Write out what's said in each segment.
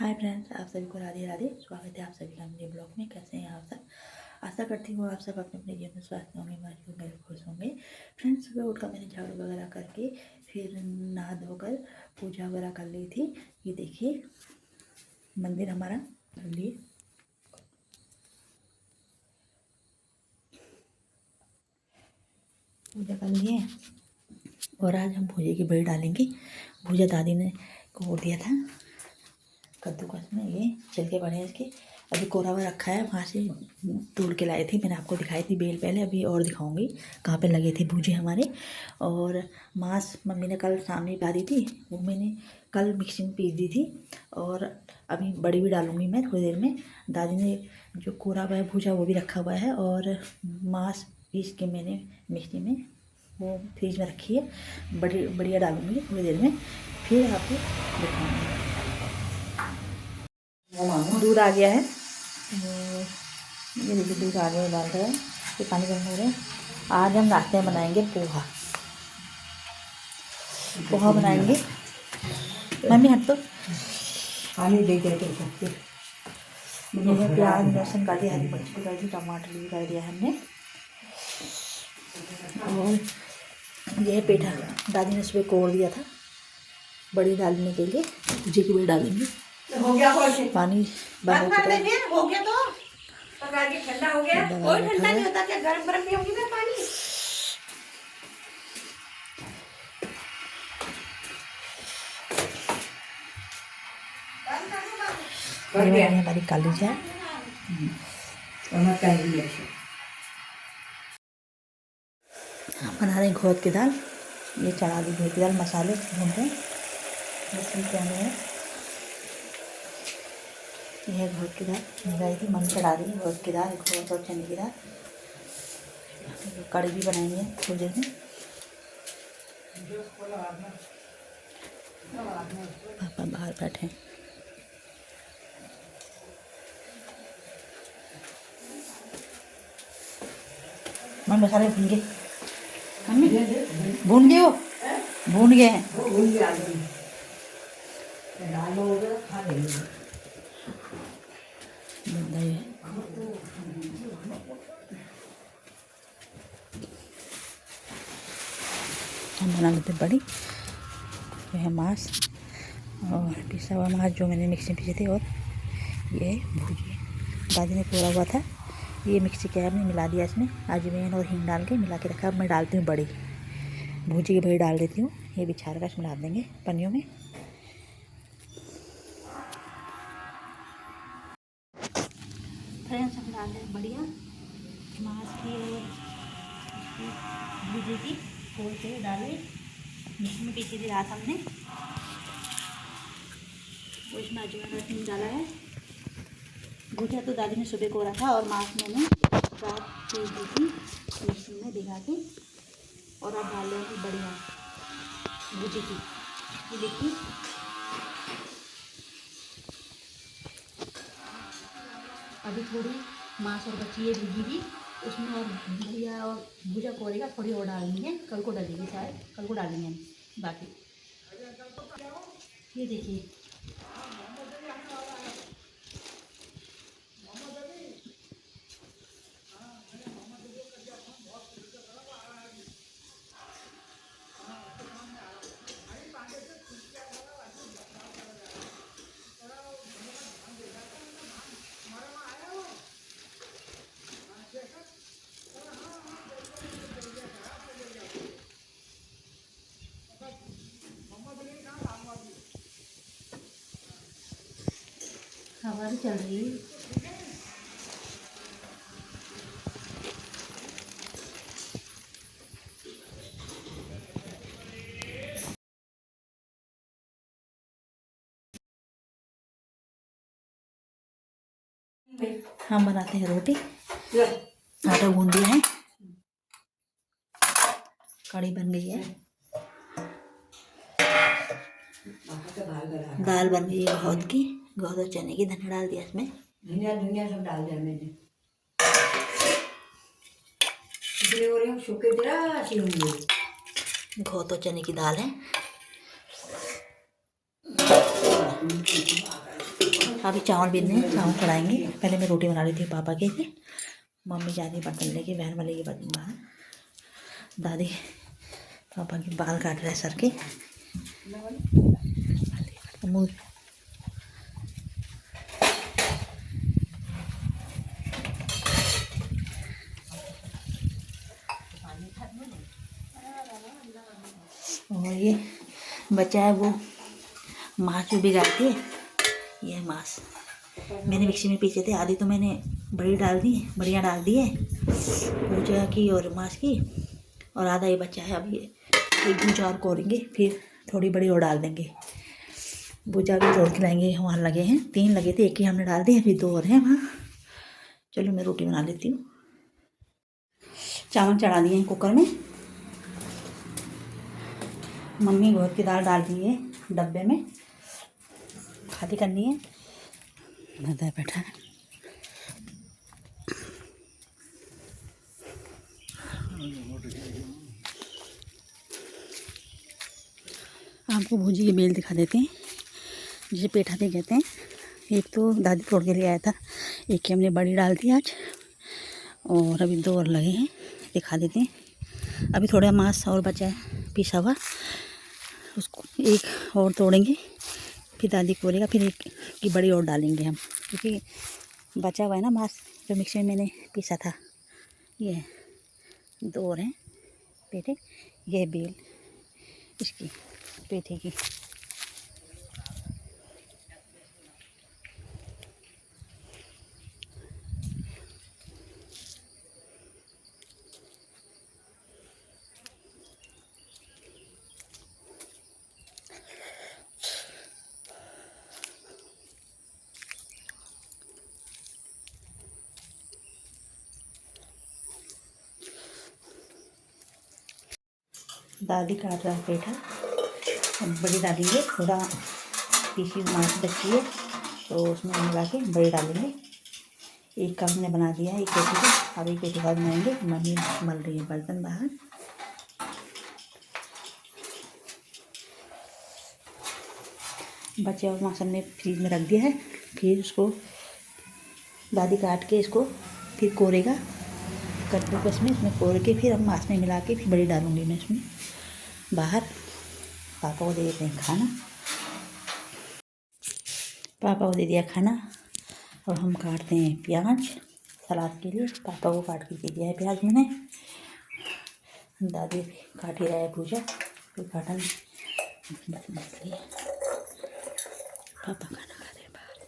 Hi friends, आप सभी को राधे राधे। स्वागत है आप सभी का मेरे ब्लॉग में। कैसे हैं आप सब? आशा करती हूँ आप सब अपने अपने जीवन में स्वस्थ होंगे, मस्त होंगे, खुश होंगे। फ्रेंड्स, सुबह उठकर मैंने झाड़ू वगैरह करके फिर नहा धोकर पूजा वगैरह कर ली थी। ये देखिए मंदिर हमारा कर लिए। पूजा कर लिए और आज हम भुजे की बड़ी डालेंगे। भुजा दादी ने कोड़ दिया था कद्दूकस में, ये छिलके बड़े हैं इसके। अभी कोरा हुआ रखा है, वहाँ से तोड़ के लाए थे। मैंने आपको दिखाई थी बेल पहले, अभी और दिखाऊंगी कहाँ पे लगे थे भुजे हमारे। और मांस मम्मी ने कल शाम में ला दी थी, वो मैंने कल मिक्सी में पीस दी थी। और अभी बड़ी भी डालूंगी मैं थोड़ी देर में। दादी ने जो कोरा हुआ है भुजा वो भी रखा हुआ है, और मांस पीस के मैंने मिक्सी में वो फ्रिज में रखी है। बढ़िया डालूंगी थोड़ी देर में, फिर आपको दिखाऊंगी। दूध आ गया है, ये देखिए दूध आ गया, डाल रहा है, ये पानी गर्म हो रहा है। आज हम नाश्ते में बनाएंगे पोहा। पोहा बनाएंगे। मम्मी हट तो पानी दे देते ये है प्याज लहसुन काट दिया, हरी मिर्च भी कर दी, टमाटर भी कर दिया हमने। और ये है पेठा, दादी ने सुबह कोड़ दिया था बड़ी डालने के लिए। भुजे की बड़ी डालेंगे। हो गया पानी बंद हो चुका है। हो गया तो पका के ठंडा हो गया। कोई ठंडा नहीं होता, क्या गरम गरम पियोगी ना पानी? ये हमारी काली चाय। हम बना रहे हैं घोट की दाल। ये चढ़ा दी घोट की दाल, मसाले भून रहे हैं। यह है घोट की दाल लगाई थी, मम्मी चढ़ा दी घोट की दाल, घोट और चने की दाल। कड़ी भी बनाएंगे थोड़ी देर में। पापा बाहर बैठे हैं। मम्मी मसाले भून गए, मम्मी भून गए, हो भून गए हैं। हम बना लेते बड़ी। ये है मांस और पिसा हुआ मांस जो मैंने मिक्सी में पीसे थे, और ये भुजिया दादी ने कोड़ा हुआ था, ये मिक्सी के हमने मिला दिया इसमें अजवाइन और हींग डाल के मिला के रखा। अब मैं डालती हूँ बड़ी, भुजी की बड़ी डाल देती हूँ। ये बिछा कर इसमें डाल देंगे पन्नियों में। फ्रेंड्स, हम डाल दें बढ़िया मांस की और भुजी की खोल के डाले। मिक्सी में पीसी थी रात हमने, वो इसमें अजवाइन और हींग डाला है। भुजिया तो दादी ने सुबह को रखा, और मांस मैंने रात पीस दी थी मिक्सी में भिगा के। और अब डाल देंगे बढ़िया भुजी की। ये देखिए अभी थोड़ी मांस और बची है भुजी की, उसमें और भुजिया और भुजा कोरेगा थोड़ी और डालेंगे, कल को डालेंगे, शायद कल को डालेंगे हम बाकी। ये देखिए हवा भी चल रही है। हम बनाते हैं रोटी। आटा गूंद दिया है, कड़ी बन गई है, दाल बन गई है घोट की, घोट और चने की। धनिया डाल दिया इसमें, धनिया सब डाल दिया मैंने। घोट और चने की दाल है। अभी चावल बीनने चावल चढ़ाएंगे। पहले मैं रोटी बना रही थी पापा के लिए। मम्मी जा रही बर्तन लेके, बहन वाले के बर्तन बाहर। दादी पापा के बाल काट रहे सर के। मुँह और ये बचा है वो मांस भी भिगाती है। ये है मांस, मैंने मिक्सी में पीसे थे, आधी तो मैंने बड़ी डाल दी, बढ़िया डाल दी है भुजा की और मांस की, और आधा ये बचा है। अभी एक भुजा और कोरेंगे, फिर थोड़ी बड़ी और डाल देंगे। भुजा भी तोड़ के लाएंगे, वहाँ लगे हैं 3 लगे थे, एक ही हमने डाल दिए, फिर 2 और हैं वहाँ। चलो मैं रोटी बना लेती हूँ। चावल चढ़ा दिए हैं कुकर में। मम्मी घोट की दाल डाल दी है डब्बे में, खाली करनी है। मज़ा बैठा है। आपको भुजी की बेल दिखा देते हैं, जिसे पेठाते कहते हैं। एक तो दादी तोड़ के ले आया था, एक की हमने बड़ी डाल दी आज, और अभी 2 और लगे हैं, दिखा देते हैं। अभी थोड़ा मांस और बचा है पिसा हुआ, उसको एक और तोड़ेंगे, फिर दादी कोरेगा, फिर एक की बड़ी और डालेंगे हम, क्योंकि बचा हुआ है ना मांस जो मिक्सी में मैंने पीसा था। ये 2 और हैं पेठे, ये बेल इसकी पेठे की। दादी काट रहा है पेठा, अब बड़ी डालेंगे। थोड़ा पीसी मांस बची है तो उसमें मिला के बड़ी डालेंगे। एक का हमने बना दिया है, एक पेटी का, अब एक पेटी का बनाएंगे। मम्मी मल रही है बर्तन बाहर। बचे और मांस हमने फ्रीज में रख दिया है, फिर उसको दादी काट के इसको फिर कोरेगा कद्दूकस में, इसमें कोर के फिर हम मांस में मिला के फिर बड़ी डालूंगी मैं इसमें बाहर। पापा को दे देते हैं खाना, पापा को दे दिया खाना। अब हम काटते हैं प्याज सलाद के लिए। पापा को काट के दे दिया है प्याज मैंने, दादी काट ही रहा है भूजा, कोई काटा नहीं, बस मछली। पापा खाना खा रहे हैं बाहर।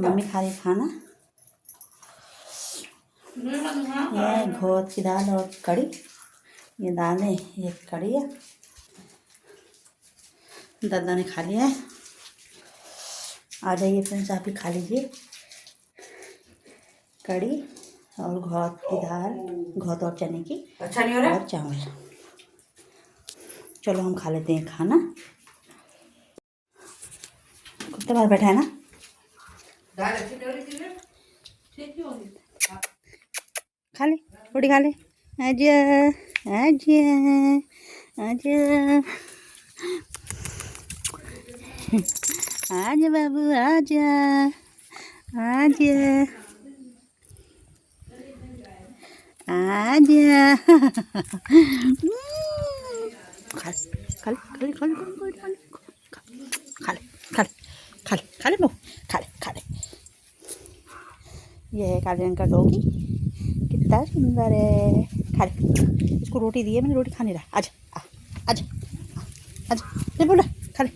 मम्मी खा रही खाना। ये घोट की दाल और कड़ी, ये दाल है, ये कड़ी है। दादा ने खा लिया है। आ जाइए फ्रेंड्स, आप भी खा लीजिए कड़ी और घोट की दाल, घोट और चने की, अच्छा नहीं हो रहा और चावल। चलो हम खा लेते हैं खाना। कुत्ते बाहर बैठा है ना। दाल अच्छी नहीं हो रही थी, ठीक क्यों होगी? खा ले रोटी खा ले। आजा आजा आजा आजा बाबू आजा आजा आजा। खा खा ले खा ले खा ले खा ले खा ले खा ले खा ले खा ले खा ले खा ले। ये है काले रंग का डॉगी, कितना सुंदर है। खा ले, इसको रोटी दी है मैंने, रोटी खा नहीं रहा। आजा आजा आजा, नहीं बोला खा ले,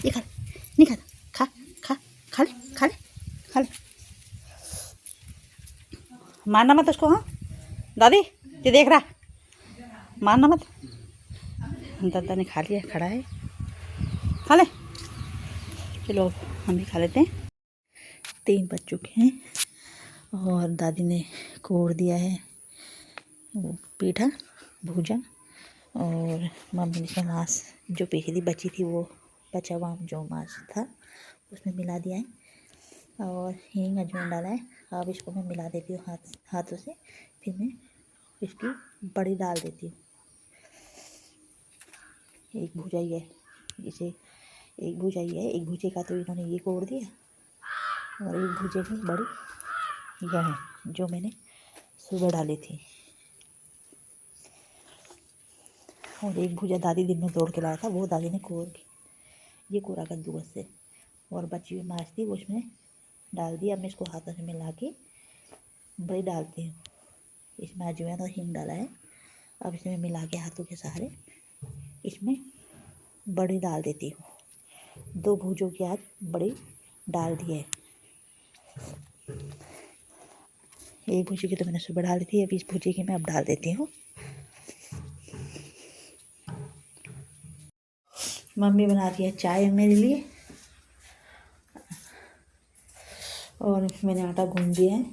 ये खा ले, नहीं खाता, खा खा खा ले खा ले खा ले। मारना मत उसको, हाँ दादी ये देख रहा, मारना मत। दादा ने खा लिया, खड़ा है, खा ले। चलो हम भी खा लेते हैं। 3 बज चुके हैं और दादी ने कोड़ दिया है वो पीठा भूजा, और मम्मी ने मांस जो पीसी थी बची थी, वो बचा हुआ जो मांस था उसमें मिला दिया है और हींग अजवाइन डाला है। अब इसको मैं मिला देती हूँ हाथों से। फिर मैं इसकी बड़ी डाल देती हूँ। एक भुजाई है, इसे एक भुजाई है, एक भुजे का तो इन्होंने ये कोड़ दिया और एक भुजे की बड़ी यह है जो मैंने सुबह डाली थी और एक भुजा दादी दिन में तोड़ के लाया था, वो दादी ने कोड़ के ये कोरा कद्दूकस से और बची हुई माछ थी वो उसमें डाल दी। अब मैं इसको हाथों से मिला के बड़ी डालती हूँ। इसमें अजवाइन और हींग डाला है। अब इसमें मिला के हाथों के सहारे इसमें बड़ी डाल देती हूँ। 2 भुजों की आज बड़ी डाल दी है। एक भुजी की तो मैंने सुबह डाली थी, अब इस भुजी की मैं अब डाल देती हूँ। मम्मी बना रही है चाय मेरे लिए और मैंने आटा गूंद दिया है।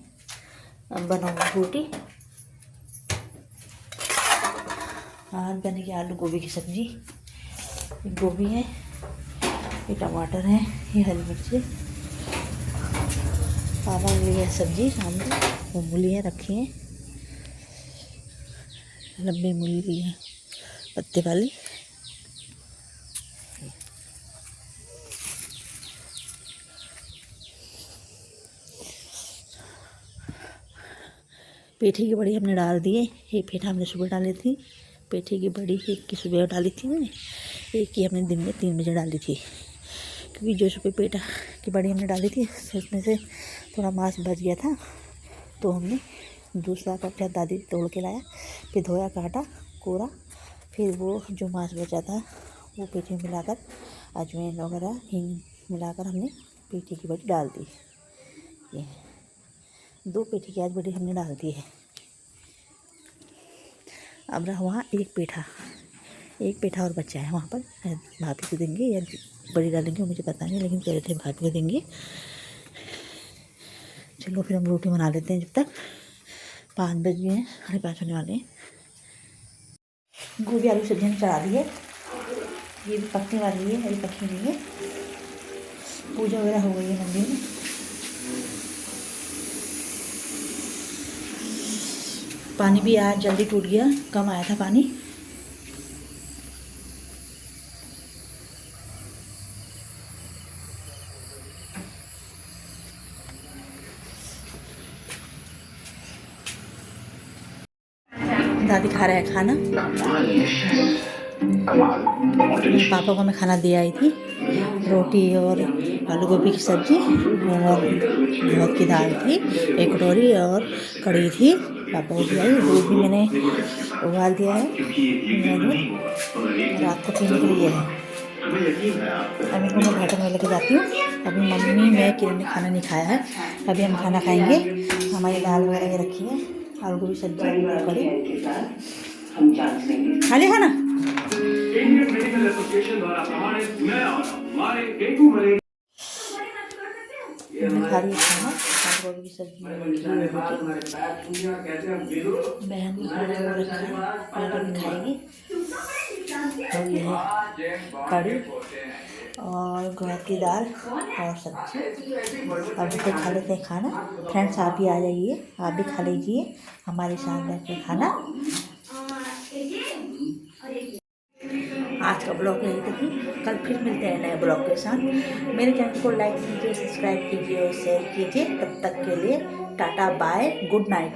अब बनाऊंगी रोटी। आज बनेगी आलू गोभी की सब्जी। गोभी है, ये टमाटर है, ये हरी मिर्ची। पापा ने लिया सब्जी सामने, वो मूलियाँ रखी हैं, लंबी मूली ली है पत्ते वाली। पेठी की बड़ी हमने डाल दी है। एक पेठा हमने सुबह डाली थी, पेठी की बड़ी एक की सुबह डाली थी मैंने, एक की हमने दिन में 3 बजे डाली थी। क्योंकि जो सुबह पेठा की बड़ी हमने डाली थी उसमें से थोड़ा मांस बच गया था, तो हमने दूसरा कट्टा दादी तोड़ के लाया, फिर धोया काटा कोरा, फिर वो जो मांस बचा था वो पेठी में मिलाकर अजवाइन वगैरह हींग मिलाकर हमने पेठी की बड़ी डाल दी। ये 2 पेठी की आज बड़ी हमने डाल दी है। अब रहा वहाँ एक पेठा और बचा है, वहाँ पर भाभी को देंगे या बड़ी डालेंगे मुझे पता नहीं, लेकिन कह रहे थे भाभी को देंगे। चलो फिर हम रोटी बना लेते हैं जब तक। 5 बज गए हैं, 5:30 होने वाले हैं। गोभी आलू सब्जी चढ़ा दी है, ये भी पकने वाली है, अभी पकी नहीं है। पूजा वगैरह हो गई है मंदिर में। पानी भी आज जल्दी टूट गया, कम आया था पानी। दादी खा रहा है खाना। पापा को मैं खाना दे आई थी, रोटी और आलू गोभी की सब्जी और बहुत की दाल थी, एक कटोरी और कड़ी थी। पापा को दिलाई। दूध भी मैंने उबाल दिया है, रात को पीने के लिए है। अभी को मैं भाटन में लेके जाती हूँ। अभी मम्मी मैं किरण ने खाना नहीं खाया है, अभी हम खाना खाएंगे। हमारी दाल वगैरह ये रखी है, आलू गोभी सब्जी कड़ी। खा लिया खाना? खा रही है खाना, आलू गोभी की सब्जी बहन भी खाना रखा है, भी खाएगी। और ये है कड़ी और ग्वार की दाल और सब्जी। अभी तो खा लेते हैं खाना। फ्रेंड्स आप भी आ जाइए, आप भी खा लीजिए हमारे साथ बैठ के खाना। आज का ब्लॉग यही तक ही, कल फिर मिलते हैं नए ब्लॉग के साथ। मेरे चैनल को लाइक कीजिए, सब्सक्राइब कीजिए और शेयर कीजिए। तब तक के लिए टाटा बाय, गुड नाइट।